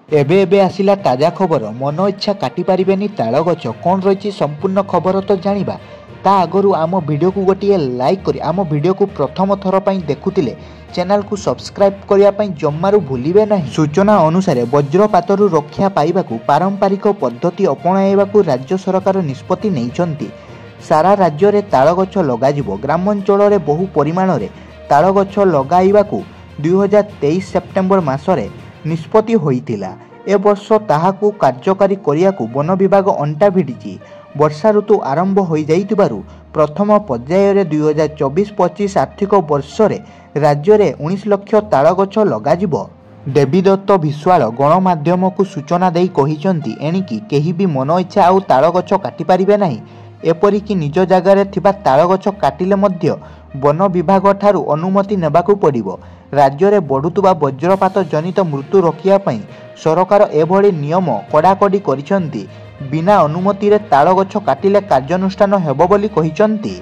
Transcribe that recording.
एबे एबे आसिला ताजा खबर मन इच्छा काटी पारिबेनी ताल गछ कौन रही संपूर्ण खबर तो जानिबा ता आगरू आम वीडियो को गोटे लाइक करी आम वीडियो को प्रथम थर पर देखुतिले चैनल को सब्सक्राइब करने जम्मारू भूलिबे नहीं। सूचना अनुसार वज्रपातरू रक्षा पाइबाकू पारंपरिक पद्धति अपणाइबाकू राज्य सरकार निष्पत्ति नैछंती। सारा राज्य रे ताल गछ लगाजिबो। ग्रामांचल रे बहु परिमाण रे ताल गछ लगाइबाकू 2023 सेप्टेम्बर मासरे निष्पत्ति होइतिला। ए वर्ष ताहाकू कार्यकारी करियाकू वन विभाग अंटा भिडिची। वर्षा ऋतु आरंभ हो जाइतिबारु प्रथम पर्याय रे 2024-25 आर्थिक वर्ष रे राज्य रे 19 लाख ताल गछ लगाजिबो। देवीदत्त विश्वाल गणमाध्यम को सूचना देई कहिसंती एणिकी केही भी मन इच्छा आउ ताल गछ काटी पारिबे नाही। एपरिकी निज जगार थिबा ताल गछ काटिले मध्य वन विभाग ठारू अनुमति नेबाकू पड़िबो। राज्य रे बढ़ुतुबा वज्रपात जनित मृत्यु रोकिया पई सरकार एभली नियम कड़ाकड़ी करिसंती। बिना अनुमति रे ताल गछ काटिले कार्यानुष्ठान हेबो बोली कहिसंती।